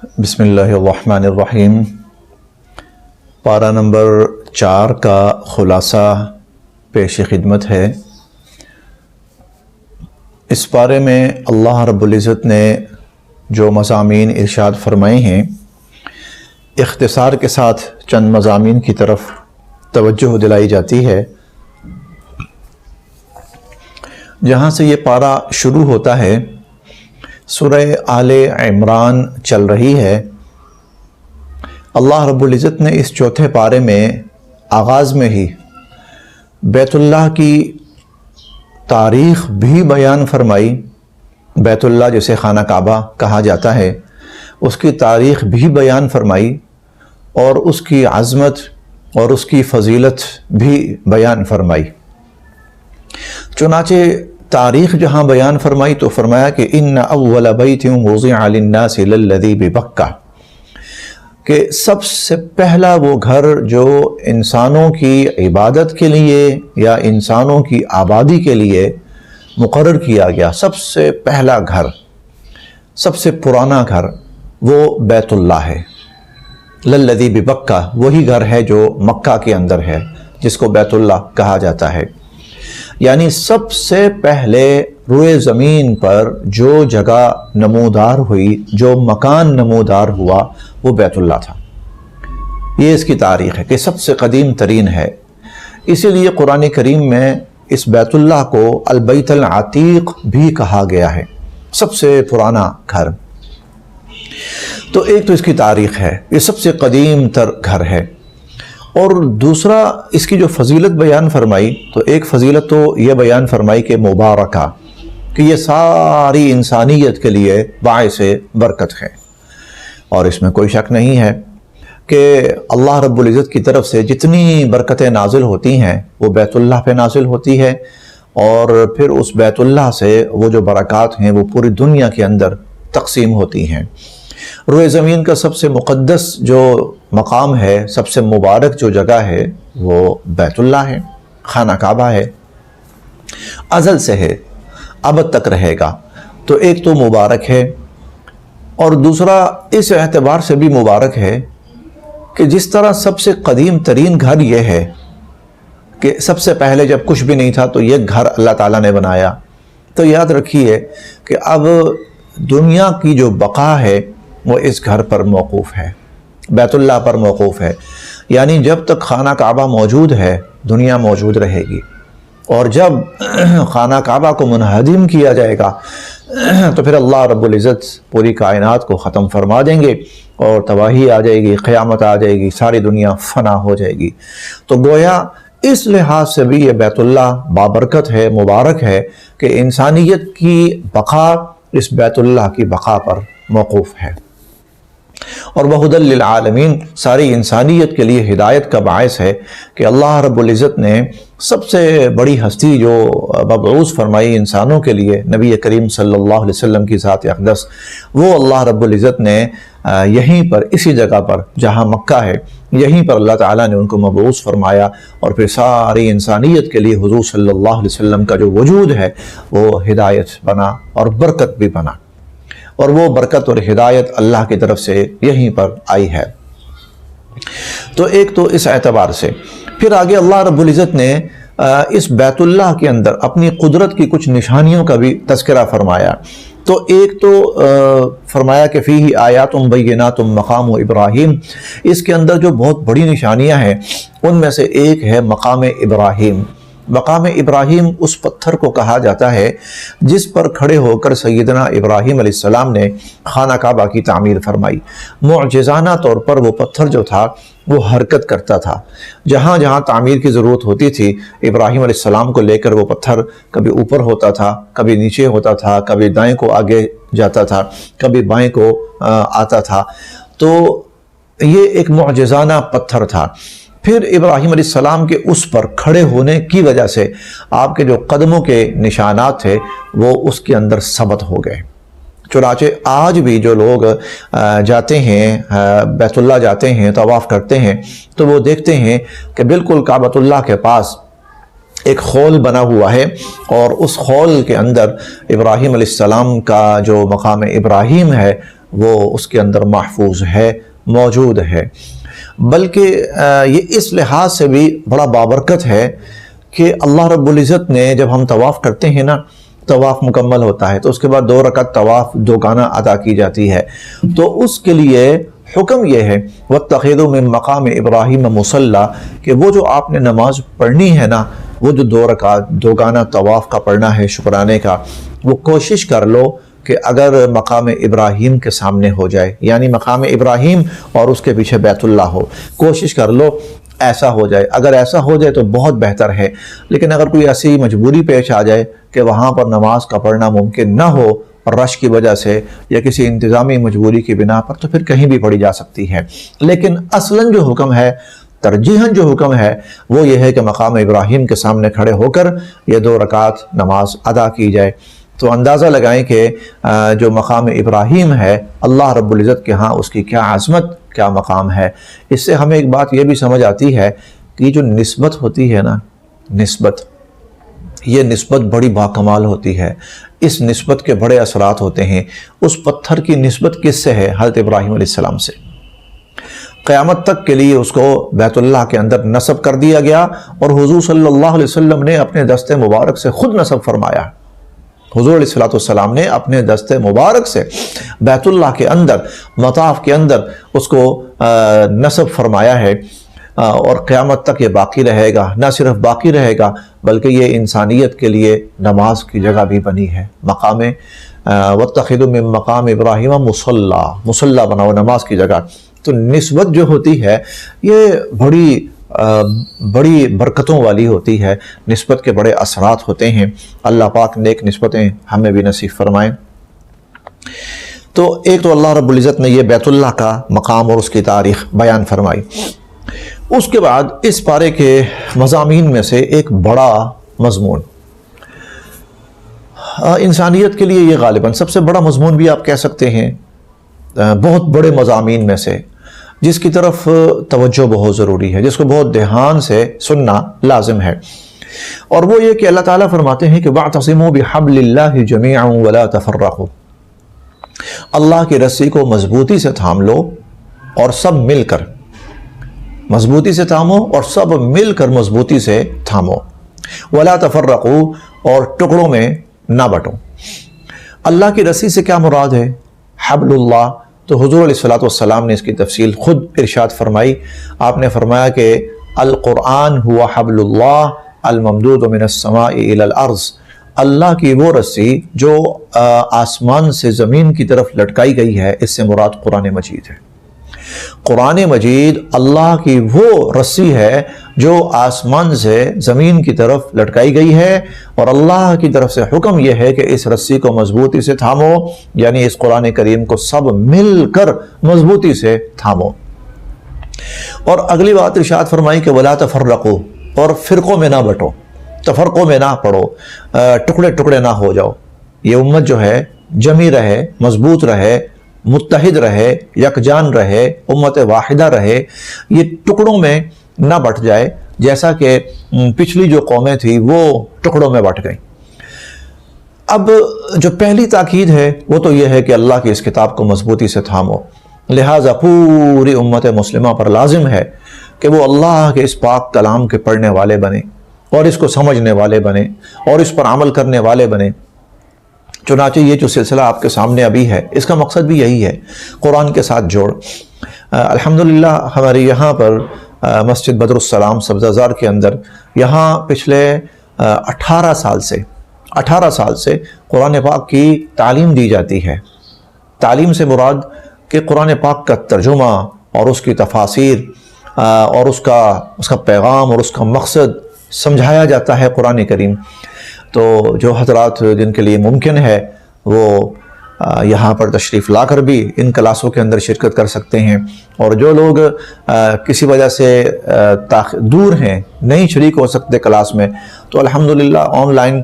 بسم اللہ الرحمن الرحیم۔ پارہ نمبر 4 کا خلاصہ پیش خدمت ہے۔ اس پارے میں اللہ رب العزت نے جو مضامین ارشاد فرمائے ہیں، اختصار کے ساتھ چند مضامین کی طرف توجہ دلائی جاتی ہے۔ جہاں سے یہ پارہ شروع ہوتا ہے، سورہ آل عمران چل رہی ہے۔ اللہ رب العزت نے اس چوتھے پارے میں آغاز میں ہی بیت اللہ کی تاریخ بھی بیان فرمائی۔ بیت اللہ جسے خانہ کعبہ کہا جاتا ہے، اس کی تاریخ بھی بیان فرمائی اور اس کی عظمت اور اس کی فضیلت بھی بیان فرمائی۔ چنانچہ تاریخ جہاں بیان فرمائی تو فرمایا کہ ان اول بیت وضع للناس للذی ببکہ، کہ سب سے پہلا وہ گھر جو انسانوں کی عبادت کے لیے یا انسانوں کی آبادی کے لیے مقرر کیا گیا، سب سے پہلا گھر، سب سے پرانا گھر وہ بیت اللہ ہے۔ للذی ببکہ وہی گھر ہے جو مکہ کے اندر ہے، جس کو بیت اللہ کہا جاتا ہے۔ یعنی سب سے پہلے روئے زمین پر جو جگہ نمودار ہوئی، جو مکان نمودار ہوا، وہ بیت اللہ تھا۔ یہ اس کی تاریخ ہے کہ سب سے قدیم ترین ہے۔ اسی لیے قرآن کریم میں اس بیت اللہ کو البیت العتیق بھی کہا گیا ہے، سب سے پرانا گھر۔ تو ایک تو اس کی تاریخ ہے، یہ سب سے قدیم تر گھر ہے۔ اور دوسرا اس کی جو فضیلت بیان فرمائی، تو ایک فضیلت تو یہ بیان فرمائی کہ مبارکہ، کہ یہ ساری انسانیت کے لیے باعث برکت ہے۔ اور اس میں کوئی شک نہیں ہے کہ اللہ رب العزت کی طرف سے جتنی برکتیں نازل ہوتی ہیں وہ بیت اللہ پہ نازل ہوتی ہے، اور پھر اس بیت اللہ سے وہ جو برکات ہیں وہ پوری دنیا کے اندر تقسیم ہوتی ہیں۔ روئے زمین کا سب سے مقدس جو مقام ہے، سب سے مبارک جو جگہ ہے، وہ بیت اللہ ہے، خانہ کعبہ ہے، ازل سے ہے، ابد تک رہے گا۔ تو ایک تو مبارک ہے، اور دوسرا اس اعتبار سے بھی مبارک ہے کہ جس طرح سب سے قدیم ترین گھر یہ ہے کہ سب سے پہلے جب کچھ بھی نہیں تھا تو یہ گھر اللہ تعالیٰ نے بنایا، تو یاد رکھیے کہ اب دنیا کی جو بقا ہے وہ اس گھر پر موقوف ہے، بیت اللہ پر موقوف ہے۔ یعنی جب تک خانہ کعبہ موجود ہے دنیا موجود رہے گی، اور جب خانہ کعبہ کو منہدم کیا جائے گا تو پھر اللہ رب العزت پوری کائنات کو ختم فرما دیں گے اور تباہی آ جائے گی، قیامت آ جائے گی، ساری دنیا فنا ہو جائے گی۔ تو گویا اس لحاظ سے بھی یہ بیت اللہ بابرکت ہے، مبارک ہے کہ انسانیت کی بقا اس بیت اللہ کی بقا پر موقوف ہے، اور وہدی للعالمین، ساری انسانیت کے لیے ہدایت کا باعث ہے کہ اللہ رب العزت نے سب سے بڑی ہستی جو مبعوث فرمائی انسانوں کے لیے، نبی کریم صلی اللہ علیہ وسلم کی ذات اقدس، وہ اللہ رب العزت نے یہیں پر، اسی جگہ پر جہاں مکہ ہے، یہیں پر اللہ تعالیٰ نے ان کو مبعوث فرمایا، اور پھر ساری انسانیت کے لیے حضور صلی اللہ علیہ وسلم کا جو وجود ہے وہ ہدایت بنا اور برکت بھی بنا، اور وہ برکت اور ہدایت اللہ کی طرف سے یہیں پر آئی ہے۔ تو ایک تو اس اعتبار سے، پھر آگے اللہ رب العزت نے اس بیت اللہ کے اندر اپنی قدرت کی کچھ نشانیوں کا بھی تذکرہ فرمایا۔ تو ایک تو فرمایا کہ فیہ آیات بینات مقام ابراہیم، اس کے اندر جو بہت بڑی نشانیاں ہیں ان میں سے ایک ہے مقام ابراہیم۔ مقام ابراہیم اس پتھر کو کہا جاتا ہے جس پر کھڑے ہو کر سیدنا ابراہیم علیہ السلام نے خانہ کعبہ کی تعمیر فرمائی۔ معجزانہ طور پر وہ پتھر جو تھا وہ حرکت کرتا تھا، جہاں جہاں تعمیر کی ضرورت ہوتی تھی ابراہیم علیہ السلام کو لے کر وہ پتھر کبھی اوپر ہوتا تھا، کبھی نیچے ہوتا تھا، کبھی دائیں کو آگے جاتا تھا، کبھی بائیں کو آتا تھا۔ تو یہ ایک معجزانہ پتھر تھا۔ پھر ابراہیم علیہ السلام کے اس پر کھڑے ہونے کی وجہ سے آپ کے جو قدموں کے نشانات تھے وہ اس کے اندر ثبت ہو گئے۔ چنانچہ آج بھی جو لوگ جاتے ہیں بیت اللہ جاتے ہیں، طواف کرتے ہیں، تو وہ دیکھتے ہیں کہ بالکل کعبۃ اللہ کے پاس ایک خول بنا ہوا ہے، اور اس خول کے اندر ابراہیم علیہ السلام کا جو مقام ابراہیم ہے وہ اس کے اندر محفوظ ہے، موجود ہے۔ بلکہ یہ اس لحاظ سے بھی بڑا بابرکت ہے کہ اللہ رب العزت نے جب ہم طواف کرتے ہیں نا، طواف مکمل ہوتا ہے تو اس کے بعد 2 رکعت طواف دوگانہ ادا کی جاتی ہے، تو اس کے لیے حکم یہ ہے وَاتَّخِذُوا مِن مَقَامِ إِبْرَاهِيمَ مُصَلَّى کہ وہ جو آپ نے نماز پڑھنی ہے نا، وہ جو 2 رکعت دوگانہ طواف کا پڑھنا ہے شکرانے کا، وہ کوشش کر لو کہ اگر مقام ابراہیم کے سامنے ہو جائے، یعنی مقام ابراہیم اور اس کے پیچھے بیت اللہ ہو، کوشش کر لو ایسا ہو جائے۔ اگر ایسا ہو جائے تو بہت بہتر ہے، لیکن اگر کوئی ایسی مجبوری پیش آ جائے کہ وہاں پر نماز کا پڑھنا ممکن نہ ہو اور رش کی وجہ سے یا کسی انتظامی مجبوری کی بنا پر، تو پھر کہیں بھی پڑھی جا سکتی ہے۔ لیکن اصلاً جو حکم ہے، ترجیحاً جو حکم ہے وہ یہ ہے کہ مقام ابراہیم کے سامنے کھڑے ہو کر یہ 2 رکعت نماز ادا کی جائے۔ تو اندازہ لگائیں کہ جو مقام ابراہیم ہے اللہ رب العزت کے ہاں اس کی کیا عظمت، کیا مقام ہے۔ اس سے ہمیں ایک بات یہ بھی سمجھ آتی ہے کہ جو نسبت ہوتی ہے نا، یہ نسبت بڑی باکمال ہوتی ہے، اس نسبت کے بڑے اثرات ہوتے ہیں۔ اس پتھر کی نسبت کس سے ہے؟ حضرت ابراہیم علیہ السلام سے۔ قیامت تک کے لیے اس کو بیت اللہ کے اندر نصب کر دیا گیا، اور حضور صلی اللہ علیہ وسلم نے اپنے دست مبارک سے خود نصب فرمایا۔ حضور علیہ السلام نے اپنے دست مبارک سے بیت اللہ کے اندر، مطاف کے اندر اس کو نصب فرمایا ہے، اور قیامت تک یہ باقی رہے گا۔ نہ صرف باقی رہے گا بلکہ یہ انسانیت کے لیے نماز کی جگہ بھی بنی ہے۔ مقام وَاتَّخِذُوا مِن مَقَامِ إِبْرَاهِيمَ مُصَلَّى بناؤ، نماز کی جگہ۔ تو نسبت جو ہوتی ہے یہ بڑی برکتوں والی ہوتی ہے، نسبت کے بڑے اثرات ہوتے ہیں۔ اللہ پاک نیک نسبتیں ہمیں بھی نصیب فرمائیں۔ تو ایک تو اللہ رب العزت نے یہ بیت اللہ کا مقام اور اس کی تاریخ بیان فرمائی۔ اس کے بعد اس پارے کے مضامین میں سے ایک بڑا مضمون، انسانیت کے لیے یہ غالباً سب سے بڑا مضمون بھی آپ کہہ سکتے ہیں، بہت بڑے مضامین میں سے، جس کی طرف توجہ بہت ضروری ہے، جس کو بہت دھیان سے سننا لازم ہے، اور وہ یہ کہ اللہ تعالیٰ فرماتے ہیں کہ وَاعْتَصِمُوا بِحَبْلِ اللَّهِ جَمِيعًا وَلَا تَفَرَّقُوا، اللہ کی رسی کو مضبوطی سے تھام لو اور سب مل کر، مضبوطی سے تھامو اور سب مل کر مضبوطی سے تھامو، وَلَا تَفَرَّقُوا اور ٹکڑوں میں نہ بٹو۔ اللہ کی رسی سے کیا مراد ہے؟ حبل اللہ۔ تو حضور علیہ السلام نے اس کی تفصیل خود ارشاد فرمائی۔ آپ نے فرمایا کہ القرآن ہوا حبل اللہ الممدود من السماء الى الارض، اللہ کی وہ رسی جو آسمان سے زمین کی طرف لٹکائی گئی ہے، اس سے مراد قرآن مجید ہے۔ قرآن مجید اللہ کی وہ رسی ہے جو آسمان سے زمین کی طرف لٹکائی گئی ہے، اور اللہ کی طرف سے حکم یہ ہے کہ اس رسی کو مضبوطی سے تھامو، یعنی اس قرآن کریم کو سب مل کر مضبوطی سے تھامو۔ اور اگلی بات ارشاد فرمائی کہ وَلَا تَفَرَّقُوا، اور فرقوں میں نہ بٹو، تفرقوں میں نہ پڑو، ٹکڑے ٹکڑے نہ ہو جاؤ۔ یہ امت جو ہے جمی رہے، مضبوط رہے، متحد رہے، یکجان رہے، امت واحدہ رہے، یہ ٹکڑوں میں نہ بٹ جائے، جیسا کہ پچھلی جو قومیں تھیں وہ ٹکڑوں میں بٹ گئیں۔ اب جو پہلی تاکید ہے وہ تو یہ ہے کہ اللہ کی اس کتاب کو مضبوطی سے تھامو، لہٰذا پوری امت مسلمہ پر لازم ہے کہ وہ اللہ کے اس پاک کلام کے پڑھنے والے بنے، اور اس کو سمجھنے والے بنے، اور اس پر عمل کرنے والے بنے۔ چنانچہ یہ جو سلسلہ آپ کے سامنے ابھی ہے، اس کا مقصد بھی یہی ہے، قرآن کے ساتھ جوڑ۔ الحمدللہ ہمارے یہاں پر مسجد بدر السلام سبزہ زار کے اندر یہاں پچھلے 18 سال سے قرآن پاک کی تعلیم دی جاتی ہے۔ تعلیم سے مراد کہ قرآن پاک کا ترجمہ اور اس کی تفاسیر اور اس کا پیغام اور اس کا مقصد سمجھایا جاتا ہے قرآن کریم۔ تو جو حضرات جن کے لیے ممکن ہے وہ یہاں پر تشریف لا کر بھی ان کلاسوں کے اندر شرکت کر سکتے ہیں، اور جو لوگ کسی وجہ سے دور ہیں، نہیں شریک ہو سکتے کلاس میں، تو الحمدللہ آن لائن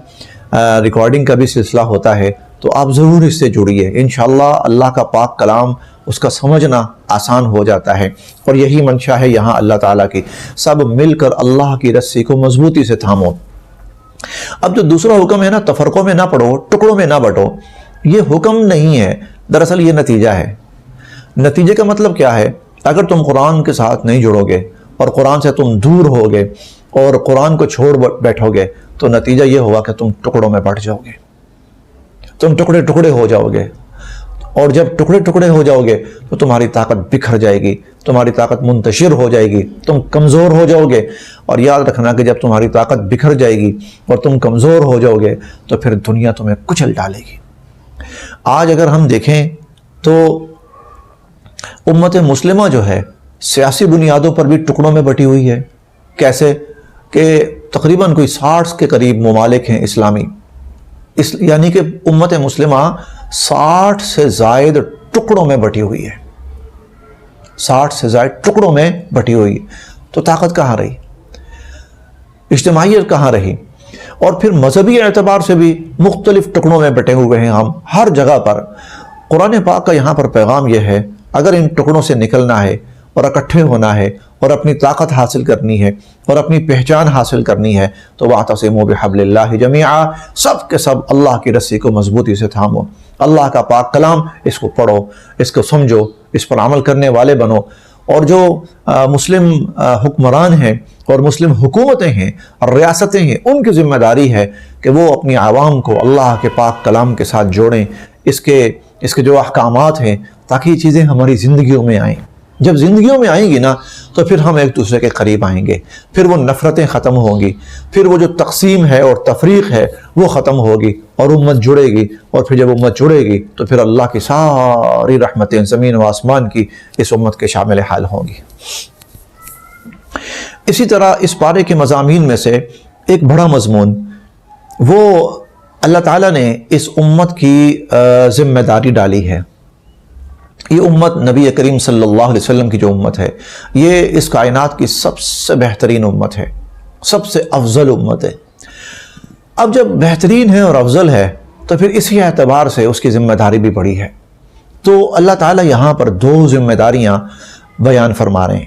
ریکارڈنگ کا بھی سلسلہ ہوتا ہے، تو آپ ضرور اس سے جڑیے۔ انشاءاللہ اللہ کا پاک کلام، اس کا سمجھنا آسان ہو جاتا ہے، اور یہی منشا ہے یہاں اللہ تعالیٰ کی، سب مل کر اللہ کی رسی کو مضبوطی سے تھامو۔ اب جو دوسرا حکم ہے نا، تفرقوں میں نہ پڑو، ٹکڑوں میں نہ بٹو، یہ حکم نہیں ہے دراصل یہ نتیجہ ہے. نتیجے کا مطلب کیا ہے؟ اگر تم قرآن کے ساتھ نہیں جڑو گے اور قرآن سے تم دور ہوگے اور قرآن کو چھوڑ بیٹھو گے تو نتیجہ یہ ہوگا کہ تم ٹکڑوں میں بٹ جاؤ گے، تم ٹکڑے ٹکڑے ہو جاؤ گے. اور جب ٹکڑے ٹکڑے ہو جاؤ گے تو تمہاری طاقت بکھر جائے گی، تمہاری طاقت منتشر ہو جائے گی، تم کمزور ہو جاؤ گے. اور یاد رکھنا کہ جب تمہاری طاقت بکھر جائے گی اور تم کمزور ہو جاؤ گے تو پھر دنیا تمہیں کچل ڈالے گی. آج اگر ہم دیکھیں تو امت مسلمہ جو ہے سیاسی بنیادوں پر بھی ٹکڑوں میں بٹی ہوئی ہے. کیسے کہ تقریباً کوئی 60 کے قریب ممالک ہیں اسلامی، یعنی کہ امت مسلمہ 60 سے زائد ٹکڑوں میں بٹی ہوئی ہے، 60 سے زائد ٹکڑوں میں بٹی ہوئی ہے. تو طاقت کہاں رہی؟ اجتماعیت کہاں رہی؟ اور پھر مذہبی اعتبار سے بھی مختلف ٹکڑوں میں بٹے ہوئے ہیں ہم ہر جگہ پر. قرآن پاک کا یہاں پر پیغام یہ ہے، اگر ان ٹکڑوں سے نکلنا ہے اور اکٹھے ہونا ہے اور اپنی طاقت حاصل کرنی ہے اور اپنی پہچان حاصل کرنی ہے تو وَاعْتَصِمُوا بِحَبْلِ اللَّهِ جَمِيعًا، سب کے سب اللہ کی رسی کو مضبوطی سے تھامو، اللہ کا پاک کلام اس کو پڑھو، اس کو سمجھو، اس پر عمل کرنے والے بنو. اور جو مسلم حکمران ہیں اور مسلم حکومتیں ہیں اور ریاستیں ہیں، ان کی ذمہ داری ہے کہ وہ اپنی عوام کو اللہ کے پاک کلام کے ساتھ جوڑیں، اس کے جو احکامات ہیں، تاکہ یہ چیزیں ہماری زندگیوں میں آئیں. جب زندگیوں میں آئیں گی نا تو پھر ہم ایک دوسرے کے قریب آئیں گے، پھر وہ نفرتیں ختم ہوں گی، پھر وہ جو تقسیم ہے اور تفریق ہے وہ ختم ہوگی اور امت جڑے گی. اور پھر جب امت جڑے گی تو پھر اللہ کی ساری رحمتیں زمین و آسمان کی اس امت کے شامل حال ہوں گی. اسی طرح اس پارے کے مضامین میں سے ایک بڑا مضمون وہ اللہ تعالیٰ نے اس امت کی ذمہ داری ڈالی ہے. یہ امت نبی کریم صلی اللہ علیہ وسلم کی جو امت ہے، یہ اس کائنات کی سب سے بہترین امت ہے، سب سے افضل امت ہے. اب جب بہترین ہے اور افضل ہے تو پھر اسی اعتبار سے اس کی ذمہ داری بھی بڑی ہے. تو اللہ تعالیٰ یہاں پر 2 ذمہ داریاں بیان فرما رہے ہیں.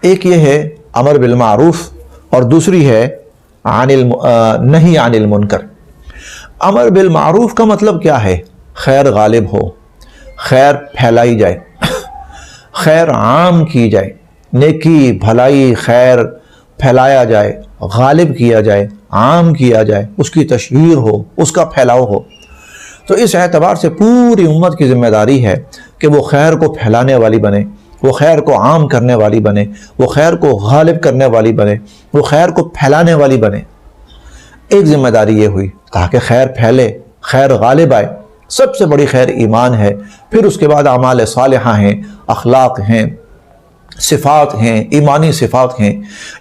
ایک یہ ہے امر بالمعروف اور دوسری ہے نہی عن المنکر. امر بالمعروف کا مطلب کیا ہے؟ خیر غالب ہو، خیر پھیلائی جائے، خیر عام کی جائے، نیکی بھلائی خیر پھیلایا جائے، غالب کیا جائے، عام کیا جائے، اس کی تشہیر ہو، اس کا پھیلاؤ ہو. تو اس اعتبار سے پوری امت کی ذمہ داری ہے کہ وہ خیر کو پھیلانے والی بنے، وہ خیر کو عام کرنے والی بنے، وہ خیر کو غالب کرنے والی بنے، وہ خیر کو پھیلانے والی بنے. ایک ذمہ داری یہ ہوئی تاکہ خیر پھیلے، خیر غالب آئے. سب سے بڑی خیر ایمان ہے، پھر اس کے بعد اعمال صالحہ ہیں، اخلاق ہیں، صفات ہیں، ایمانی صفات ہیں،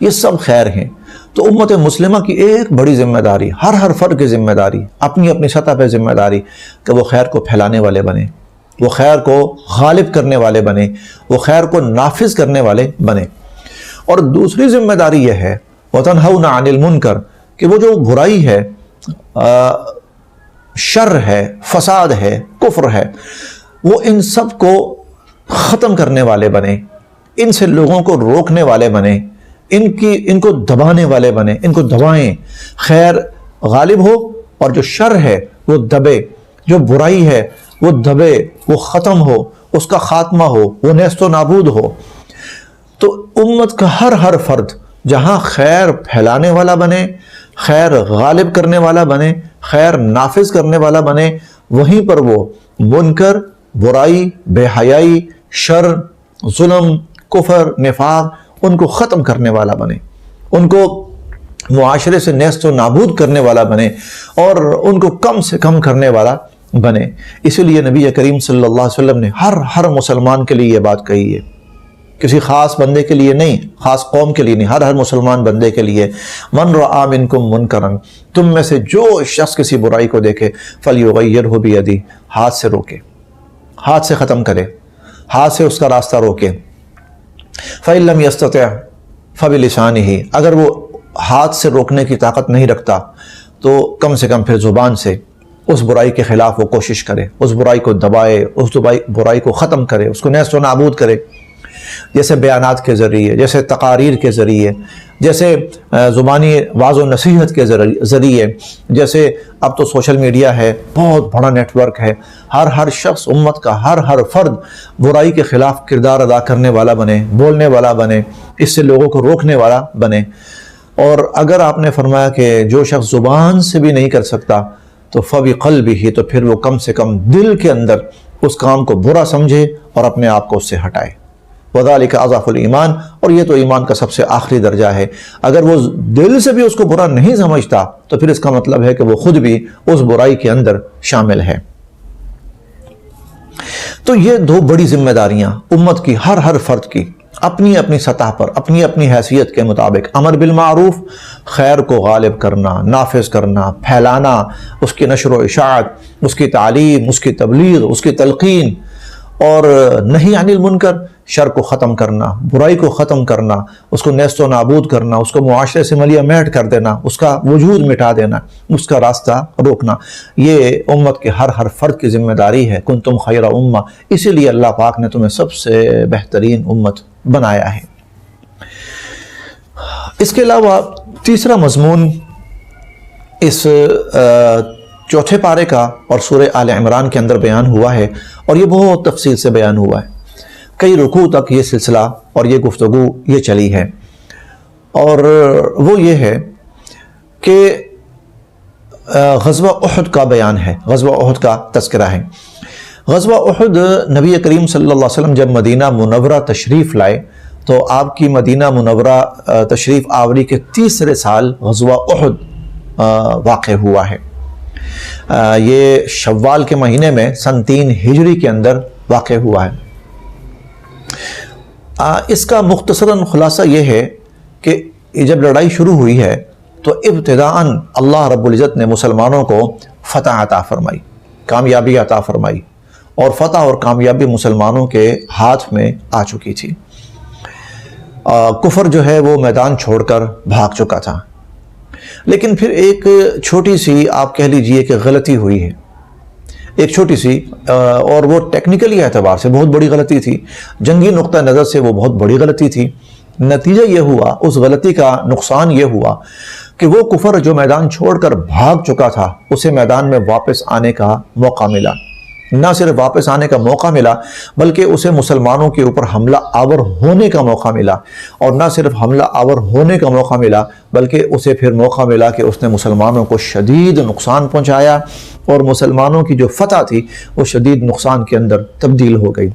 یہ سب خیر ہیں. تو امت مسلمہ کی ایک بڑی ذمہ داری، ہر فرد کی ذمہ داری، اپنی اپنی سطح پہ ذمہ داری کہ وہ خیر کو پھیلانے والے بنے، وہ خیر کو غالب کرنے والے بنے، وہ خیر کو نافذ کرنے والے بنے. اور دوسری ذمہ داری یہ ہے وَتَنْهَوْنَ عَنِ الْمُنْكَرِ کہ وہ جو برائی ہے، شر ہے، فساد ہے، کفر ہے، وہ ان سب کو ختم کرنے والے بنے، ان سے لوگوں کو روکنے والے بنے، ان کو دبانے والے بنے، ان کو دبائیں، خیر غالب ہو اور جو شر ہے وہ دبے، جو برائی ہے وہ دبے، وہ ختم ہو، اس کا خاتمہ ہو، وہ نیست و نابود ہو. تو امت کا ہر فرد جہاں خیر پھیلانے والا بنے، خیر غالب کرنے والا بنے، خیر نافذ کرنے والا بنے، وہیں پر وہ منکر، برائی، بے حیائی، شر، ظلم، کفر، نفاق، ان کو ختم کرنے والا بنے، ان کو معاشرے سے نیست و نابود کرنے والا بنے اور ان کو کم سے کم کرنے والا بنے. اسی لیے نبی کریم صلی اللہ علیہ وسلم نے ہر مسلمان کے لیے یہ بات کہی ہے، کسی خاص بندے کے لیے نہیں، خاص قوم کے لیے نہیں، ہر مسلمان بندے کے لیے. من رآ منکم منکرا، تم میں سے جو شخص کسی برائی کو دیکھے فلیغیرہ بیدہ، ہاتھ سے روکے، ہاتھ سے ختم کرے، ہاتھ سے اس کا راستہ روکے. فإن لم يستطع فبلسانہ، اگر وہ ہاتھ سے روکنے کی طاقت نہیں رکھتا تو کم سے کم پھر زبان سے اس برائی کے خلاف وہ کوشش کرے، اس برائی کو دبائے، اس برائی کو ختم کرے، اس کو نیست و نابود کرے. جیسے بیانات کے ذریعے، جیسے تقاریر کے ذریعے، جیسے زبانی واعظ و نصیحت کے ذریعے، جیسے اب تو سوشل میڈیا ہے، بہت بڑا نیٹ ورک ہے، ہر شخص امت کا ہر فرد برائی کے خلاف کردار ادا کرنے والا بنے، بولنے والا بنے، اس سے لوگوں کو روکنے والا بنے۔ اور اگر آپ نے فرمایا کہ جو شخص زبان سے بھی نہیں کر سکتا تو فَبِقَلْبِهِ، تو پھر وہ کم سے کم دل کے اندر اس کام کو برا سمجھے اور اپنے آپ کو اس سے ہٹائے۔ وَذَلِكَ أَضْعَفُ الْإِيمَانِ، اور یہ تو ایمان کا سب سے آخری درجہ ہے۔ اگر وہ دل سے بھی اس کو برا نہیں سمجھتا تو پھر اس کا مطلب ہے کہ وہ خود بھی اس برائی کے اندر شامل ہے۔ تو یہ دو بڑی ذمہ داریاں امت کی، ہر فرد کی، اپنی اپنی سطح پر، اپنی اپنی حیثیت کے مطابق، امر بالمعروف، خیر کو غالب کرنا، نافذ کرنا، پھیلانا، اس کی نشر و اشاعت، اس کی تعلیم، اس کی تبلیغ، اس کی تلقین، اور نہی عن المنکر، شر کو ختم کرنا، برائی کو ختم کرنا، اس کو نیست و نابود کرنا، اس کو معاشرے سے ملیہ میٹ کر دینا، اس کا وجود مٹا دینا، اس کا راستہ روکنا، یہ امت کے ہر فرد کی ذمہ داری ہے۔ کنتم خیر امہ، اسی لیے اللہ پاک نے تمہیں سب سے بہترین امت بنایا ہے۔ اس کے علاوہ تیسرا مضمون اس چوتھے پارے کا اور سورہ آل عمران کے اندر بیان ہوا ہے، اور یہ بہت تفصیل سے بیان ہوا ہے، کئی رکوع تک یہ سلسلہ اور یہ گفتگو یہ چلی ہے، اور وہ یہ ہے کہ غزوہ احد کا بیان ہے، غزوہ احد کا تذکرہ ہے۔ غزوہ احد، نبی کریم صلی اللہ علیہ وسلم جب مدینہ منورہ تشریف لائے تو آپ کی مدینہ منورہ تشریف آوری کے تیسرے سال غزوہ احد واقع ہوا ہے۔ یہ شوال کے مہینے میں سن 3 ہجری کے اندر واقع ہوا ہے۔ اس کا مختصراً خلاصہ یہ ہے کہ جب لڑائی شروع ہوئی ہے تو ابتداءً اللہ رب العزت نے مسلمانوں کو فتح عطا فرمائی، کامیابی عطا فرمائی، اور فتح اور کامیابی مسلمانوں کے ہاتھ میں آ چکی تھی۔ کفر جو ہے وہ میدان چھوڑ کر بھاگ چکا تھا، لیکن پھر ایک چھوٹی سی آپ کہہ لیجئے کہ غلطی ہوئی ہے، ایک چھوٹی سی، اور وہ ٹیکنیکلی اعتبار سے بہت بڑی غلطی تھی، جنگی نقطہ نظر سے وہ بہت بڑی غلطی تھی۔ نتیجہ یہ ہوا، اس غلطی کا نقصان یہ ہوا کہ وہ کفر جو میدان چھوڑ کر بھاگ چکا تھا اسے میدان میں واپس آنے کا موقع ملا۔ نہ صرف واپس آنے کا موقع ملا بلکہ اسے مسلمانوں کے اوپر حملہ آور ہونے کا موقع ملا، اور نہ صرف حملہ آور ہونے کا موقع ملا بلکہ اسے پھر موقع ملا کہ اس نے مسلمانوں کو شدید نقصان پہنچایا، اور مسلمانوں کی جو فتح تھی وہ شدید نقصان کے اندر تبدیل ہو گئی۔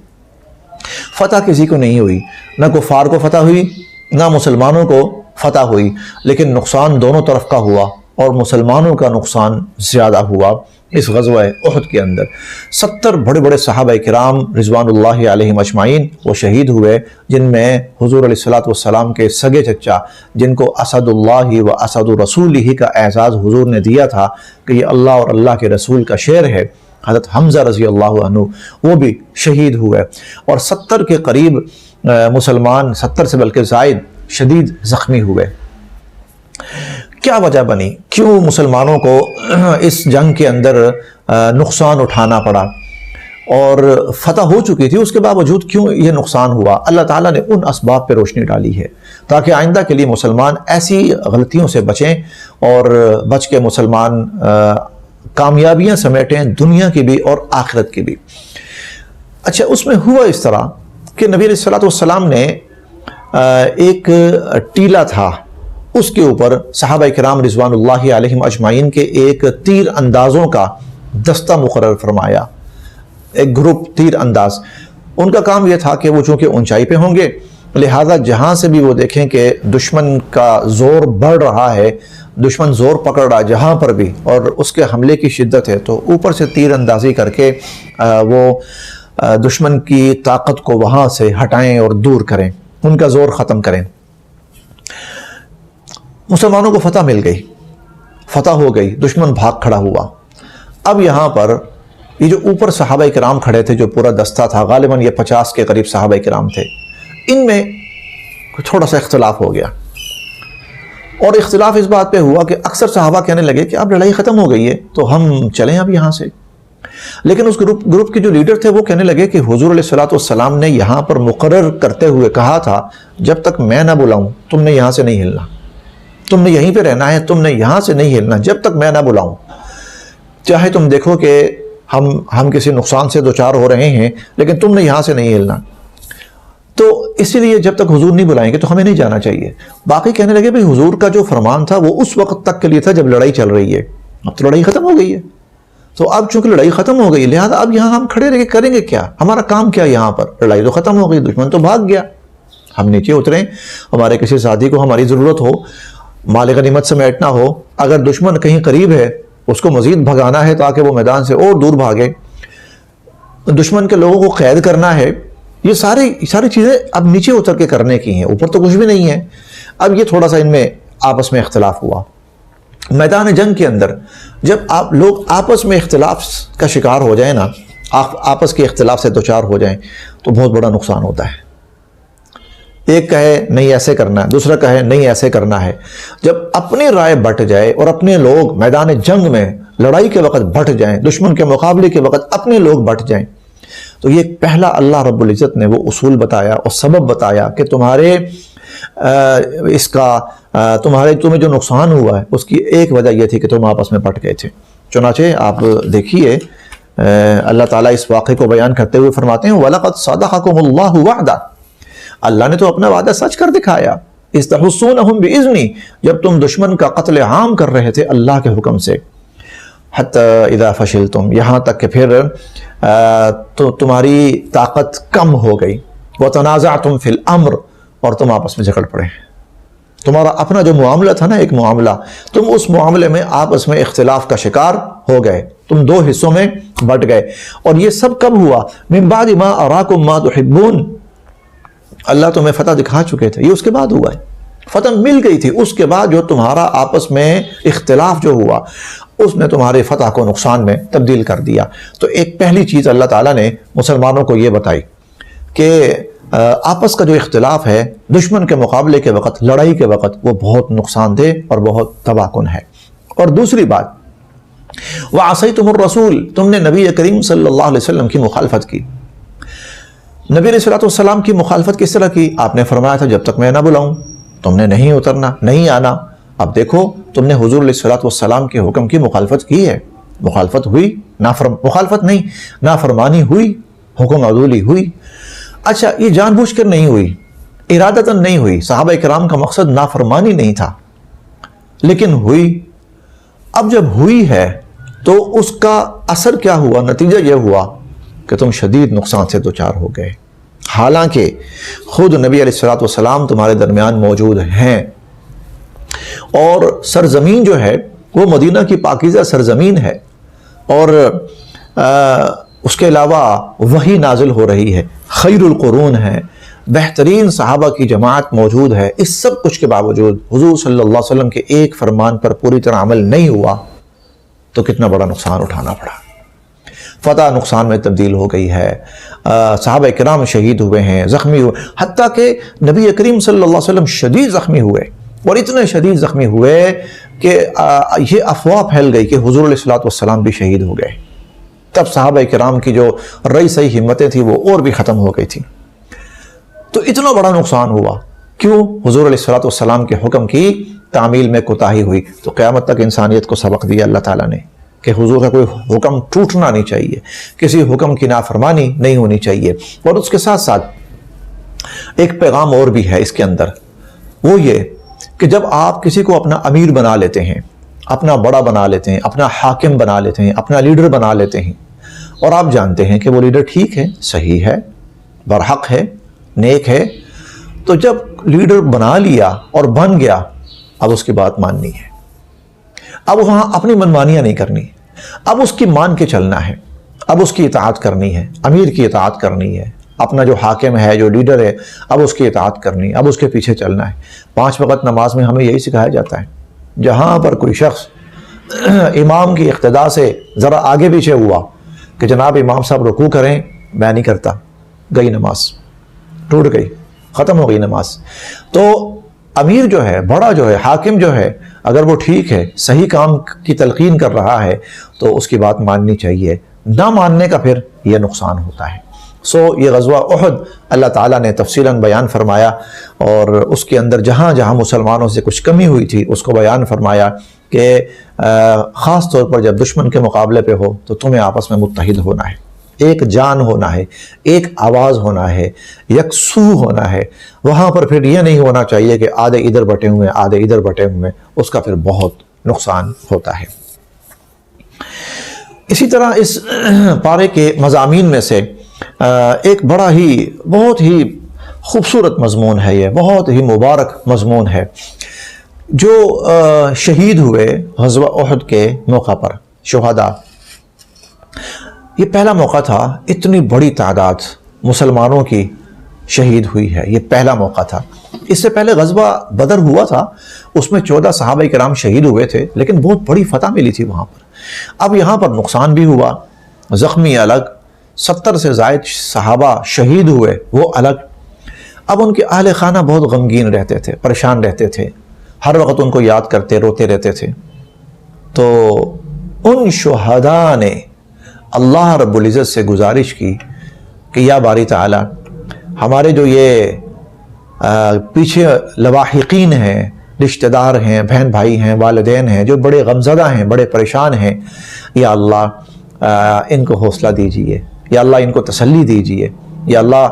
فتح کسی کو نہیں ہوئی، نہ کفار کو فتح ہوئی نہ مسلمانوں کو فتح ہوئی، لیکن نقصان دونوں طرف کا ہوا، اور مسلمانوں کا نقصان زیادہ ہوا۔ اس غزوہ احد کے اندر 70 بڑے بڑے صحابہ کرام رضوان اللہ علیہم اجمعین وہ شہید ہوئے، جن میں حضور علیہ السلام کے سگے چچا، جن کو اسد اللہ و اسد رسولہ کا اعزاز حضور نے دیا تھا کہ یہ اللہ اور اللہ کے رسول کا شعر ہے، حضرت حمزہ رضی اللہ عنہ، وہ بھی شہید ہوئے، اور 70 کے قریب مسلمان، 70 سے بلکہ زائد، شدید زخمی ہوئے۔ کیا وجہ بنی؟ کیوں مسلمانوں کو اس جنگ کے اندر نقصان اٹھانا پڑا؟ اور فتح ہو چکی تھی اس کے باوجود کیوں یہ نقصان ہوا؟ اللہ تعالیٰ نے ان اسباب پہ روشنی ڈالی ہے تاکہ آئندہ کے لیے مسلمان ایسی غلطیوں سے بچیں، اور بچ کے مسلمان کامیابیاں سمیٹیں، دنیا کی بھی اور آخرت کی بھی۔ اچھا، اس میں ہوا اس طرح کہ نبی علیہ السلام نے ایک ٹیلا تھا، اس کے اوپر صحابہ کرام رضوان اللہ علیہم اجمعین کے ایک تیر اندازوں کا دستہ مقرر فرمایا، ایک گروپ تیر انداز۔ ان کا کام یہ تھا کہ وہ چونکہ اونچائی پہ ہوں گے، لہذا جہاں سے بھی وہ دیکھیں کہ دشمن کا زور بڑھ رہا ہے، دشمن زور پکڑ رہا ہے جہاں پر بھی، اور اس کے حملے کی شدت ہے، تو اوپر سے تیر اندازی کر کے وہ دشمن کی طاقت کو وہاں سے ہٹائیں اور دور کریں، ان کا زور ختم کریں۔ مسلمانوں کو فتح مل گئی، فتح ہو گئی، دشمن بھاگ کھڑا ہوا۔ اب یہاں پر یہ جو اوپر صحابہ کرام کھڑے تھے، جو پورا دستہ تھا، غالباً یہ 50 کے قریب صحابہ کرام تھے، ان میں تھوڑا سا اختلاف ہو گیا، اور اختلاف اس بات پہ ہوا کہ اکثر صحابہ کہنے لگے کہ اب لڑائی ختم ہو گئی ہے تو ہم چلیں اب یہاں سے، لیکن اس گروپ کے جو لیڈر تھے وہ کہنے لگے کہ حضور علیہ الصلوۃ والسلام نے یہاں پر مقرر کرتے ہوئے کہا تھا جب تک میں نہ بلاؤں تم نے یہاں سے نہیں ہلنا، تم نے یہیں پہ رہنا ہے، تم نے یہاں سے نہیں ہلنا جب تک میں نہ بلاؤں، چاہے تم دیکھو کہ ہم کسی نقصان سے دوچار ہو رہے ہیں لیکن تم نے یہاں سے نہیں ہلنا۔ تو اسی لیے جب تک حضور نہیں بلائیں گے تو ہمیں نہیں جانا چاہیے۔ باقی کہنے لگے بھئی حضور کا جو فرمان تھا وہ اس وقت تک کے لیے تھا جب لڑائی چل رہی ہے، اب تو لڑائی ختم ہو گئی ہے، تو اب چونکہ لڑائی ختم ہو گئی لہذا اب یہاں ہم کھڑے رہ کے کریں گے کیا، ہمارا کام کیا یہاں پر، لڑائی تو ختم ہو گئی، دشمن تو بھاگ گیا، ہم نیچے اتریں، ہمارے کسی ساتھی کو ہماری ضرورت ہو، مال غنیمت سمیٹنا ہو، اگر دشمن کہیں قریب ہے اس کو مزید بھگانا ہے تاکہ وہ میدان سے اور دور بھاگے، دشمن کے لوگوں کو قید کرنا ہے، یہ ساری چیزیں اب نیچے اتر کے کرنے کی ہیں، اوپر تو کچھ بھی نہیں ہے۔ اب یہ تھوڑا سا ان میں آپس میں اختلاف ہوا میدان جنگ کے اندر، جب آپ لوگ آپس میں اختلاف کا شکار ہو جائیں نا، آپس کے اختلاف سے دوچار ہو جائیں تو بہت بڑا نقصان ہوتا ہے۔ ایک کہے نہیں ایسے کرنا ہے، دوسرا کہے نہیں ایسے کرنا ہے، جب اپنی رائے بٹ جائے اور اپنے لوگ میدان جنگ میں لڑائی کے وقت بٹ جائیں، دشمن کے مقابلے کے وقت اپنے لوگ بٹ جائیں، تو یہ پہلا اللہ رب العزت نے وہ اصول بتایا اور سبب بتایا کہ تمہیں جو نقصان ہوا ہے اس کی ایک وجہ یہ تھی کہ تم آپس میں بٹ گئے تھے۔ چنانچہ آپ دیکھیے اللہ تعالیٰ اس واقعے کو بیان کرتے ہوئے فرماتے ہیں وَلَقَدْ صَدَقَكُمُ اللَّهُ وَعْدًا، اللہ نے تو اپنا وعدہ سچ کر دکھایا، اِذْ تَحُسُّونَهُمْ بِإِذْنِي، جب تم دشمن کا قتل عام کر رہے تھے اللہ کے حکم سے، حَتَّى إِذَا فَشِلْتُمْ، یہاں تک کہ پھر تو تمہاری طاقت کم ہو گئی، وَتَنَازَعْتُمْ فِي الْأَمْرِ، اور تم آپس میں جھگڑ پڑے، تمہارا اپنا جو معاملہ تھا نا، ایک معاملہ، تم اس معاملے میں آپس میں اختلاف کا شکار ہو گئے، تم دو حصوں میں بٹ گئے، اور یہ سب کب ہوا؟ من بعد ما اراکم ما تحبون، اللہ تمہیں فتح دکھا چکے تھے، یہ اس کے بعد ہوا ہے، فتح مل گئی تھی، اس کے بعد جو تمہارا آپس میں اختلاف جو ہوا اس نے تمہارے فتح کو نقصان میں تبدیل کر دیا۔ تو ایک پہلی چیز اللہ تعالیٰ نے مسلمانوں کو یہ بتائی کہ آپس کا جو اختلاف ہے دشمن کے مقابلے کے وقت، لڑائی کے وقت، وہ بہت نقصان دہ اور بہت تباہ کن ہے۔ اور دوسری بات، وَعَصَيْتُمُ الرَّسُولِ، تم نے نبی کریم صلی اللہ علیہ وسلم کی مخالفت کی۔ نبی علیہ السلام کی مخالفت کس طرح کی؟ آپ نے فرمایا تھا جب تک میں نہ بلاؤں تم نے نہیں اترنا، نہیں آنا۔ اب دیکھو تم نے حضور علیہ السلام کے حکم کی مخالفت کی ہے، مخالفت ہوئی، مخالفت نہیں، نافرمانی ہوئی، حکم عدولی ہوئی۔ اچھا، یہ جان بوجھ کر نہیں ہوئی، ارادتاً نہیں ہوئی، صحابہ کرام کا مقصد نافرمانی نہیں تھا، لیکن ہوئی۔ اب جب ہوئی ہے تو اس کا اثر کیا ہوا؟ نتیجہ یہ ہوا کہ تم شدید نقصان سے دوچار ہو گئے، حالانکہ خود نبی علیہ السلام تمہارے درمیان موجود ہیں، اور سرزمین جو ہے وہ مدینہ کی پاکیزہ سرزمین ہے، اور اس کے علاوہ وحی نازل ہو رہی ہے، خیر القرون ہے، بہترین صحابہ کی جماعت موجود ہے۔ اس سب کچھ کے باوجود حضور صلی اللہ علیہ وسلم کے ایک فرمان پر پوری طرح عمل نہیں ہوا تو کتنا بڑا نقصان اٹھانا پڑا، فتح نقصان میں تبدیل ہو گئی ہے، صحابہ کرام شہید ہوئے ہیں، زخمی ہوئے، حتیٰ کہ نبی کریم صلی اللہ علیہ وسلم شدید زخمی ہوئے، اور اتنے شدید زخمی ہوئے کہ یہ افواہ پھیل گئی کہ حضور علیہ السلام بھی شہید ہو گئے۔ تب صحابہ کرام کی جو رئی صحیح ہمتیں تھیں وہ اور بھی ختم ہو گئی تھیں۔ تو اتنا بڑا نقصان ہوا، کیوں؟ حضور علیہ السلام کے حکم کی تعمیل میں کوتاہی ہوئی۔ تو قیامت تک انسانیت کو سبق دیا اللہ تعالیٰ نے کہ حضور کا کوئی حکم ٹوٹنا نہیں چاہیے، کسی حکم کی نافرمانی نہیں ہونی چاہیے۔ اور اس کے ساتھ ساتھ ایک پیغام اور بھی ہے اس کے اندر، وہ یہ کہ جب آپ کسی کو اپنا امیر بنا لیتے ہیں، اپنا بڑا بنا لیتے ہیں، اپنا حاکم بنا لیتے ہیں، اپنا لیڈر بنا لیتے ہیں، اور آپ جانتے ہیں کہ وہ لیڈر ٹھیک ہے، صحیح ہے، برحق ہے، نیک ہے، تو جب لیڈر بنا لیا اور بن گیا، اب اس کی بات ماننی ہے، اب وہاں اپنی منمانیاں نہیں کرنی، اب اس کی مان کے چلنا ہے، اب اس کی اطاعت کرنی ہے، امیر کی اطاعت کرنی ہے، اپنا جو حاکم ہے، جو لیڈر ہے، اب اس کی اطاعت کرنی ہے، اب اس کے پیچھے چلنا ہے۔ 5 وقت نماز میں ہمیں یہی سکھایا جاتا ہے، جہاں پر کوئی شخص امام کی اقتداء سے ذرا آگے پیچھے ہوا کہ جناب امام صاحب رکوع کریں، میں نہیں کرتا، گئی نماز، ٹوٹ گئی، ختم ہو گئی نماز۔ تو امیر جو ہے، بڑا جو ہے، حاکم جو ہے، اگر وہ ٹھیک ہے، صحیح کام کی تلقین کر رہا ہے تو اس کی بات ماننی چاہیے، نہ ماننے کا پھر یہ نقصان ہوتا ہے۔ یہ غزوہ احد اللہ تعالیٰ نے تفصیلاً بیان فرمایا، اور اس کے اندر جہاں جہاں مسلمانوں سے کچھ کمی ہوئی تھی اس کو بیان فرمایا کہ خاص طور پر جب دشمن کے مقابلے پہ ہو تو تمہیں آپس میں متحد ہونا ہے، ایک جان ہونا ہے، ایک آواز ہونا ہے، یکسو ہونا ہے۔ وہاں پر پھر یہ نہیں ہونا چاہیے کہ آدھے ادھر بٹے ہوئے آدھے ادھر بٹے ہوئے، اس کا پھر بہت نقصان ہوتا ہے۔ اسی طرح اس پارے کے مضامین میں سے ایک بڑا ہی بہت ہی خوبصورت مضمون ہے، یہ بہت ہی مبارک مضمون ہے۔ جو شہید ہوئے غزوہ احد کے موقع پر شہداء، یہ پہلا موقع تھا اتنی بڑی تعداد مسلمانوں کی شہید ہوئی ہے، یہ پہلا موقع تھا۔ اس سے پہلے غزوہ بدر ہوا تھا، اس میں 14 صحابہ کرام شہید ہوئے تھے، لیکن بہت بڑی فتح ملی تھی وہاں پر۔ اب یہاں پر نقصان بھی ہوا، زخمی الگ، 70 سے زائد صحابہ شہید ہوئے وہ الگ۔ اب ان کے اہل خانہ بہت غمگین رہتے تھے، پریشان رہتے تھے، ہر وقت ان کو یاد کرتے روتے رہتے تھے۔ تو ان شہداء نے اللہ رب العزت سے گزارش کی کہ یا باری تعالی، ہمارے جو یہ پیچھے لواحقین ہیں، رشتہ دار ہیں، بہن بھائی ہیں، والدین ہیں، جو بڑے غمزدہ ہیں، بڑے پریشان ہیں، یا اللہ ان کو حوصلہ دیجئے، یا اللہ ان کو تسلی دیجئے، یا اللہ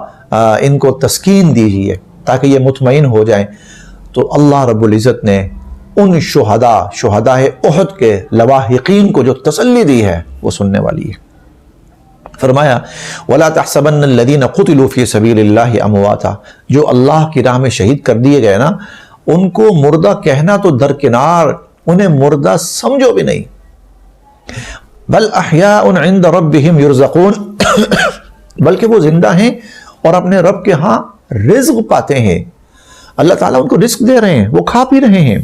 ان کو تسکین دیجئے تاکہ یہ مطمئن ہو جائیں۔ تو اللہ رب العزت نے ان شہداء احد کے لواحقین کو جو تسلی دی ہے وہ سننے والی ہے۔ فرمایا وَلَا تَحْسَبَنَّ الَّذِينَ قُتِلُوا فِي سَبِيلِ اللَّهِ أَمْوَاتًا، جو اللہ کی راہ میں شہید کر دیے گئے نا، ان کو مردہ کہنا تو درکنار، انہیں مردہ سمجھو بھی نہیں۔ بل احیاء عند ربهم یرزقون، بلکہ وہ زندہ ہیں اور اپنے رب کے ہاں رزق پاتے ہیں، اللہ تعالیٰ ان کو رزق دے رہے ہیں، وہ کھا پی رہے ہیں۔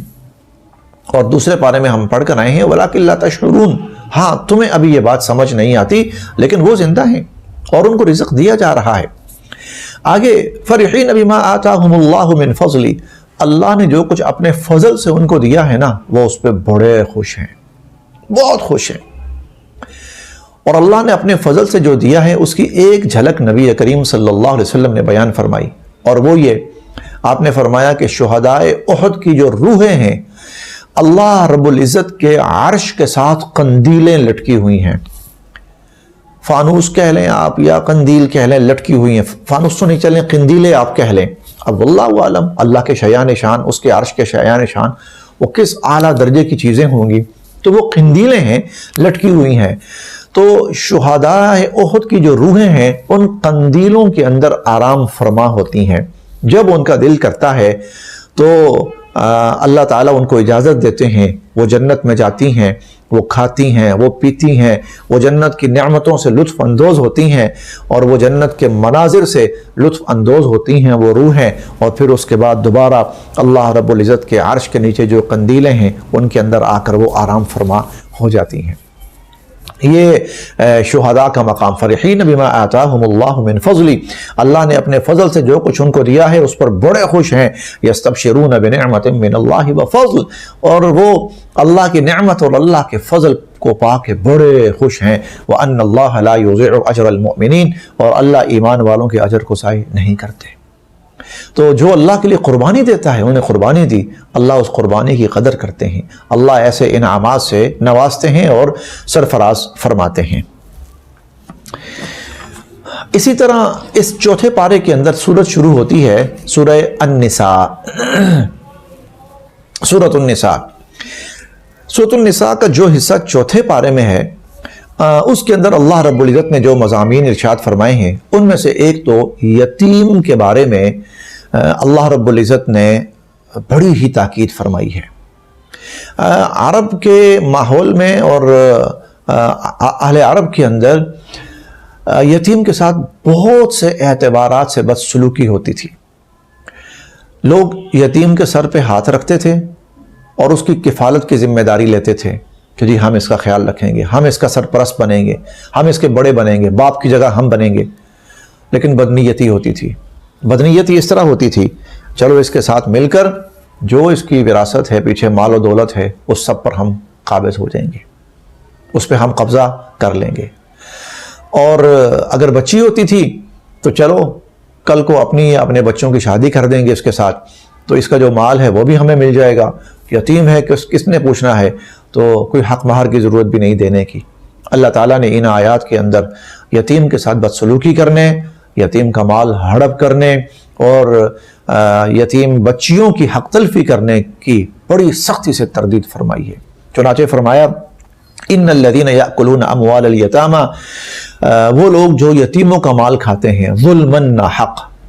اور دوسرے پارے میں ہم پڑھ کر آئے ہیں وَلَٰكِن لَا تَشْعُرُونَ، ہاں تمہیں ابھی یہ بات سمجھ نہیں آتی، لیکن وہ زندہ ہیں اور ان کو رزق دیا جا رہا ہے۔ آگے فَرِحِينَ بِمَا آتَاهُمُ اللَّهُ مِنْ فَضْلِ، اللہ نے جو کچھ اپنے فضل سے ان کو دیا ہے نا، وہ اس پہ بڑے خوش ہیں، بہت خوش ہیں۔ اور اللہ نے اپنے فضل سے جو دیا ہے اس کی ایک جھلک نبی کریم صلی اللہ علیہ وسلم نے بیان فرمائی، اور وہ یہ آپ نے فرمایا کہ شہداء احد کی جو روحیں ہیں، اللہ رب العزت کے عرش کے ساتھ قندیلیں لٹکی ہوئی ہیں۔ فانوس کہہ لیں آپ یا قندیل کہہ لیں، لٹکی ہوئی ہیں، فانوس تو نہیں چلیں، قندیلیں آپ کہہ لیں۔ اب واللہ عالم، اللہ کے شایان شان، اس کے عرش کے شایان شان وہ کس اعلیٰ درجے کی چیزیں ہوں گی، تو وہ قندیلیں ہیں لٹکی ہوئی ہیں۔ تو شہداء احد کی جو روحیں ہیں ان قندیلوں کے اندر آرام فرما ہوتی ہیں، جب ان کا دل کرتا ہے تو اللہ تعالیٰ ان کو اجازت دیتے ہیں، وہ جنت میں جاتی ہیں، وہ کھاتی ہیں، وہ پیتی ہیں، وہ جنت کی نعمتوں سے لطف اندوز ہوتی ہیں، اور وہ جنت کے مناظر سے لطف اندوز ہوتی ہیں وہ روحیں، اور پھر اس کے بعد دوبارہ اللہ رب العزت کے عرش کے نیچے جو قندیلیں ہیں ان کے اندر آ کر وہ آرام فرما ہو جاتی ہیں۔ یہ شہداء کا مقام، فرحین بما آتاہم اللہ من فضلی، اللہ نے اپنے فضل سے جو کچھ ان کو دیا ہے اس پر بڑے خوش ہیں۔ یستبشرون بنعمت من اللہ وفضل، اور وہ اللہ کی نعمت اور اللہ کے فضل کو پا کے بڑے خوش ہیں۔ وَأَنَّ اللَّهَ لَا يُضِيعُ أَجْرَ الْمُؤْمِنِينَ، اور اللہ ایمان والوں کے اجر کو ضائع نہیں کرتے۔ تو جو اللہ کے لیے قربانی دیتا ہے، انہیں قربانی دی، اللہ اس قربانی کی قدر کرتے ہیں، اللہ ایسے انعامات سے نوازتے ہیں اور سرفراز فرماتے ہیں۔ اسی طرح اس چوتھے پارے کے اندر سورت شروع ہوتی ہے سورہ النساء۔ سورۃ النساء، سورۃ النساء کا جو حصہ چوتھے پارے میں ہے، اس کے اندر اللہ رب العزت نے جو مضامین ارشاد فرمائے ہیں ان میں سے ایک تو یتیم کے بارے میں اللہ رب العزت نے بڑی ہی تاکید فرمائی ہے۔ عرب کے ماحول میں اور اہل عرب کے اندر یتیم کے ساتھ بہت سے اعتبارات سے بدسلوکی ہوتی تھی۔ لوگ یتیم کے سر پہ ہاتھ رکھتے تھے اور اس کی کفالت کی ذمہ داری لیتے تھے کہ جی ہم اس کا خیال رکھیں گے، ہم اس کا سرپرست بنیں گے، ہم اس کے بڑے بنیں گے، باپ کی جگہ ہم بنیں گے۔ لیکن بدنیتی ہوتی تھی، بدنیتی اس طرح ہوتی تھی، چلو اس کے ساتھ مل کر جو اس کی وراثت ہے، پیچھے مال و دولت ہے، اس سب پر ہم قابض ہو جائیں گے، اس پہ ہم قبضہ کر لیں گے۔ اور اگر بچی ہوتی تھی تو چلو کل کو اپنے بچوں کی شادی کر دیں گے اس کے ساتھ، تو اس کا جو مال ہے وہ بھی ہمیں مل جائے گا. یتیم ہے کس نے پوچھنا ہے، تو کوئی حق مہر کی ضرورت بھی نہیں دینے کی. اللہ تعالیٰ نے ان آیات کے اندر یتیم کے ساتھ بدسلوکی کرنے، یتیم کا مال ہڑپ کرنے اور یتیم بچیوں کی حق تلفی کرنے کی بڑی سختی سے تردید فرمائی ہے. چنانچہ فرمایا ان الذین یأکلون اموال الیتامی، وہ لوگ جو یتیموں کا مال کھاتے ہیں، ظلما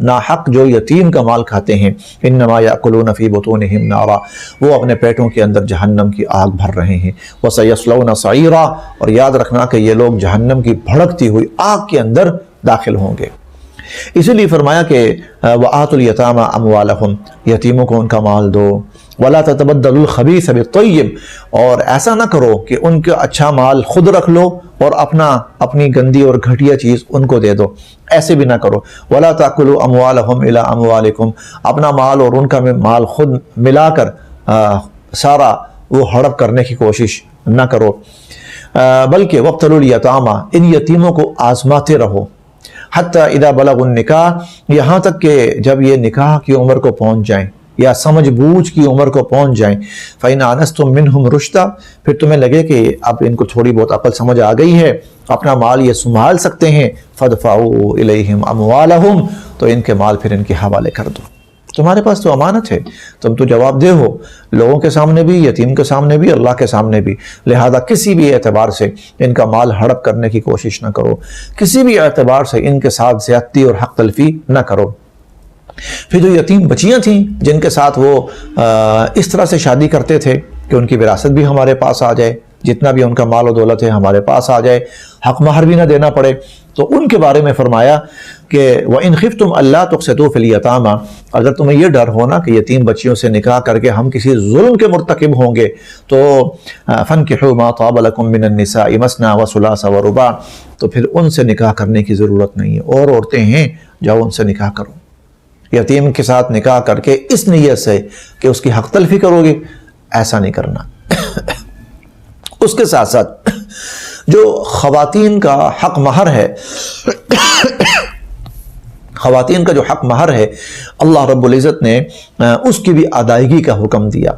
ناحق جو یتیم کا مال کھاتے ہیں، انما یأکلون فی بطونہم نارا، وہ اپنے پیٹوں کے اندر جہنم کی آگ بھر رہے ہیں. وسیصلون سعیرا، اور یاد رکھنا کہ یہ لوگ جہنم کی بھڑکتی ہوئی آگ کے اندر داخل ہوں گے. اسی لیے فرمایا کہ وآتوا الیتامی اموالہم، یتیموں کو ان کا مال دو. ولا تتبدلوا الخبیث بالطیب، اور ایسا نہ کرو کہ ان کا اچھا مال خود رکھ لو اور اپنی گندی اور گھٹیا چیز ان کو دے دو، ایسے بھی نہ کرو. ولا تاکلوا اموالہم الی اموالکم، اپنا مال اور ان کا مال خود ملا کر سارا وہ ہڑپ کرنے کی کوشش نہ کرو، بلکہ وابتلوا الیتامی، ان یتیموں کو آزماتے رہو. حتی اذا بلغوا النکاح، یہاں تک کہ جب یہ نکاح کی عمر کو پہنچ جائیں یا سمجھ بوجھ کی عمر کو پہنچ جائیں. فَإِنْ آنَسْتُم مِّنْهُمْ رُشْدًا، پھر تمہیں لگے کہ اب ان کو تھوڑی بہت عقل سمجھ آ گئی ہے، اپنا مال یہ سنبھال سکتے ہیں، فَادْفَعُوا إِلَيْهِمْ أَمْوَالَهُمْ، تو ان کے مال پھر ان کے حوالے کر دو. تمہارے پاس تو امانت ہے، تم تو جواب دہ ہو، لوگوں کے سامنے بھی، یتیم کے سامنے بھی، اللہ کے سامنے بھی. لہذا کسی بھی اعتبار سے ان کا مال ہڑپ کرنے کی کوشش نہ کرو، کسی بھی اعتبار سے ان کے ساتھ زیادتی اور حق تلفی نہ کرو. پھر جو یتیم بچیاں تھیں جن کے ساتھ وہ اس طرح سے شادی کرتے تھے کہ ان کی وراثت بھی ہمارے پاس آ جائے، جتنا بھی ان کا مال و دولت ہے ہمارے پاس آ جائے، حق مہر بھی نہ دینا پڑے، تو ان کے بارے میں فرمایا کہ وَإِنْ خِفْتُمْ أَلَّا تُقْسِطُوا فِي الْيَتَامَى، اگر تمہیں یہ ڈر ہونا کہ یتیم بچیوں سے نکاح کر کے ہم کسی ظلم کے مرتکب ہوں گے، تو فَانْكِحُوا مَا طَابَ لَكُم مِّنَ النِّسَاءِ مَثْنَىٰ وَثُلَاثَ وَرُبَاعَ، تو پھر ان سے نکاح کرنے کی ضرورت نہیں ہے. اور عورتیں ہیں جاؤ ان سے نکاح کرو. یتیم کے ساتھ نکاح کر کے اس نیت سے کہ اس کی حق تلفی کرو گے، ایسا نہیں کرنا. اس کے ساتھ ساتھ جو خواتین کا حق مہر ہے، خواتین کا جو حق مہر ہے، اللہ رب العزت نے اس کی بھی ادائیگی کا حکم دیا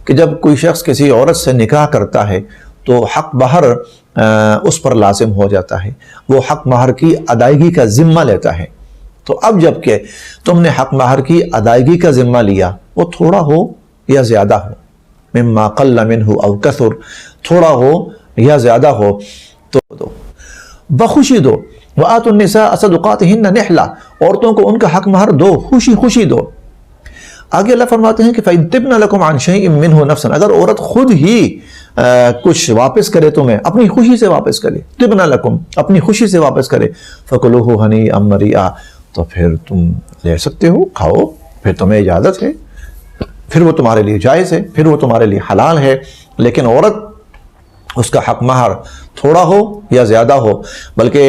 کہ جب کوئی شخص کسی عورت سے نکاح کرتا ہے تو حق مہر اس پر لازم ہو جاتا ہے، وہ حق مہر کی ادائیگی کا ذمہ لیتا ہے. تو اب جب کہ تم نے حق مہر کی ادائیگی کا ذمہ لیا، وہ تھوڑا ہو یا زیادہ ہو، مما قل منہ او کثر، تھوڑا ہو یا زیادہ ہو، تو دو، بخوشی دو. وآتوا النساء صدقاتهن نحلہ، عورتوں کو ان کا حق مہر دو، خوشی خوشی دو. آگے اللہ فرماتے ہیں کہ فَإِن تِبْنَ لَكُمْ عَنْ شَيْءٍ مِّنْهُ نَفْسًا، اگر عورت خود ہی کچھ واپس کرے تمہیں، اپنی خوشی سے واپس کرے، تِبْنَ لَكُمْ، اپنی خوشی سے واپس کرے، فَكُلُوهُ هَنِيئًا مَرِيئًا، تو پھر تم لے سکتے ہو، کھاؤ، پھر تمہیں اجازت ہے، پھر وہ تمہارے لیے جائز ہے، پھر وہ تمہارے لیے حلال ہے. لیکن عورت اس کا حق مہر تھوڑا ہو یا زیادہ ہو، بلکہ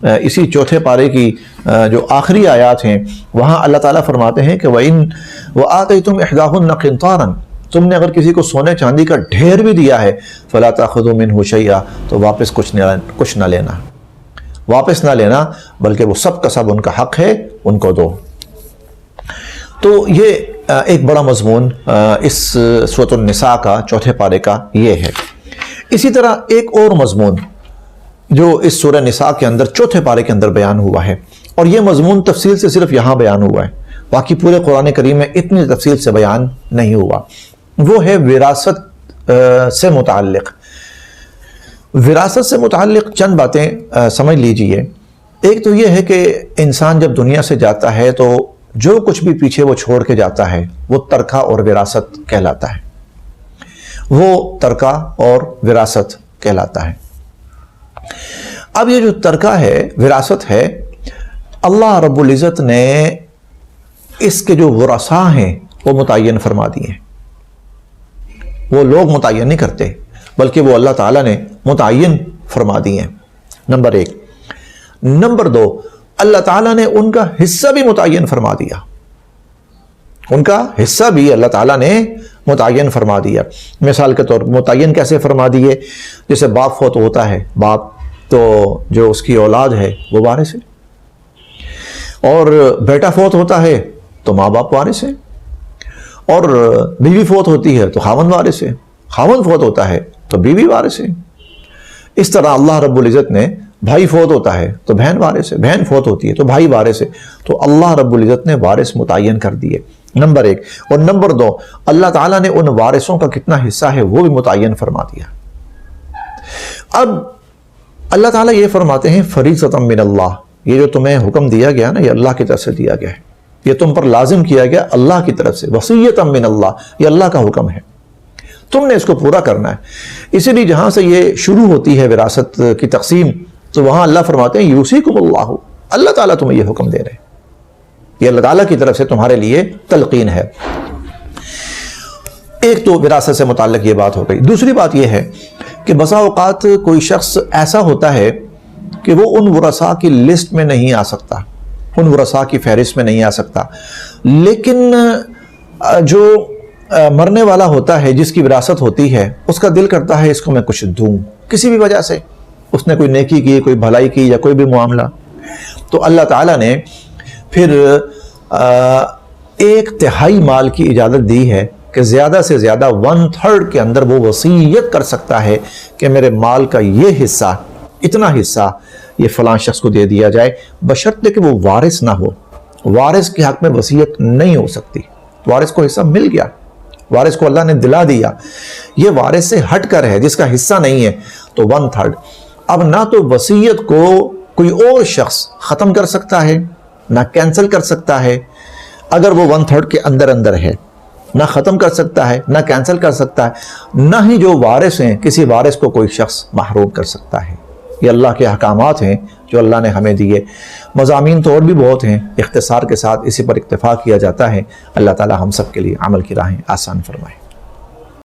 اسی چوتھے پارے کی جو آخری آیات ہیں وہاں اللہ تعالیٰ فرماتے ہیں کہ وَآتَيْتُمْ إِحْدَاهُنَّ قِنطَارًا، تم نے اگر کسی کو سونے چاندی کا ڈھیر بھی دیا ہے، فَلَا تَأْخُذُوا مِنْهُ شَيْئًا، تو واپس کچھ نہ لینا، واپس نہ لینا، بلکہ وہ سب کا سب ان کا حق ہے، ان کو دو. تو یہ ایک بڑا مضمون اس سورۃ النساء کا چوتھے پارے کا یہ ہے. اسی طرح ایک اور مضمون جو اس سورہ نساء کے اندر چوتھے پارے کے اندر بیان ہوا ہے، اور یہ مضمون تفصیل سے صرف یہاں بیان ہوا ہے، باقی پورے قرآن کریم میں اتنی تفصیل سے بیان نہیں ہوا، وہ ہے وراثت سے متعلق. وراثت سے متعلق چند باتیں سمجھ لیجئے. ایک تو یہ ہے کہ انسان جب دنیا سے جاتا ہے تو جو کچھ بھی پیچھے وہ چھوڑ کے جاتا ہے وہ ترکہ اور وراثت کہلاتا ہے، وہ ترکہ اور وراثت کہلاتا ہے. اب یہ جو ترکہ ہے، وراثت ہے، اللہ رب العزت نے اس کے جو ورثاء ہیں وہ متعین فرما دیے ہیں. وہ لوگ متعین نہیں کرتے بلکہ وہ اللہ تعالیٰ نے متعین فرما دیے ہیں. نمبر ایک. نمبر دو، اللہ تعالیٰ نے ان کا حصہ بھی متعین فرما دیا. ان کا حصہ بھی اللہ تعالیٰ نے متعین فرما دیا. مثال کے طور متعین کیسے فرما دیے؟ جیسے باپ فوت ہوتا ہے، باپ تو جو اس کی اولاد ہے وہ وارث ہے، اور بیٹا فوت ہوتا ہے تو ماں باپ وارث ہیں، اور بیوی فوت ہوتی ہے تو خاوند وارث ہے، خاوند فوت ہوتا ہے تو بیوی وارث ہے۔ اس طرح اللہ رب العزت نے بھائی فوت ہوتا ہے تو بہن وارث ہے، بہن فوت ہوتی ہے تو بھائی وارث ہے۔ تو اللہ رب العزت نے وارث متعین کر دیے، نمبر 1۔ اور نمبر 2، اللہ تعالیٰ نے ان وارثوں کا کتنا حصہ ہے وہ بھی متعین فرما دیا۔ اب اللہ تعالیٰ یہ فرماتے ہیں فریضۃ من اللہ، یہ جو تمہیں حکم دیا گیا نا یہ اللہ کی طرف سے دیا گیا ہے، یہ تم پر لازم کیا گیا اللہ کی طرف سے، وصیۃ من اللہ، یہ اللہ کا حکم ہے، تم نے اس کو پورا کرنا ہے۔ اسی لیے جہاں سے یہ شروع ہوتی ہے وراثت کی تقسیم تو وہاں اللہ فرماتے ہیں یوصیکم اللہ، اللہ تعالیٰ تمہیں یہ حکم دے رہے ہیں، یہ اللہ تعالیٰ کی طرف سے تمہارے لیے تلقین ہے۔ ایک تو وراثت سے متعلق یہ بات ہو گئی۔ دوسری بات یہ ہے کہ بسا اوقات کوئی شخص ایسا ہوتا ہے کہ وہ ان ورثاء کی لسٹ میں نہیں آ سکتا، ان ورثاء کی فہرست میں نہیں آ سکتا، لیکن جو مرنے والا ہوتا ہے جس کی وراثت ہوتی ہے اس کا دل کرتا ہے اس کو میں کچھ دوں، کسی بھی وجہ سے اس نے کوئی نیکی کی، کوئی بھلائی کی یا کوئی بھی معاملہ، تو اللہ تعالیٰ نے پھر 1/3 مال کی اجازت دی ہے کہ زیادہ سے زیادہ 1/3 کے اندر وہ وصیت کر سکتا ہے کہ میرے مال کا یہ حصہ، اتنا حصہ یہ فلاں شخص کو دے دیا جائے، بشرطے کہ وہ وارث نہ ہو۔ وارث کے حق میں وصیت نہیں ہو سکتی، وارث کو حصہ مل گیا، وارث کو اللہ نے دلا دیا، یہ وارث سے ہٹ کر ہے جس کا حصہ نہیں ہے تو 1/3۔ اب نہ تو وصیت کو کوئی اور شخص ختم کر سکتا ہے، نہ کینسل کر سکتا ہے اگر وہ 1/3 کے اندر ہے، نہ ختم کر سکتا ہے، نہ کینسل کر سکتا ہے، نہ ہی جو وارث ہیں کسی وارث کو کوئی شخص محروم کر سکتا ہے۔ یہ اللہ کے احکامات ہیں جو اللہ نے ہمیں دیے۔ مضامین تو اور بھی بہت ہیں، اختصار کے ساتھ اسی پر اکتفا کیا جاتا ہے۔ اللہ تعالی ہم سب کے لیے عمل کی راہیں آسان فرمائے۔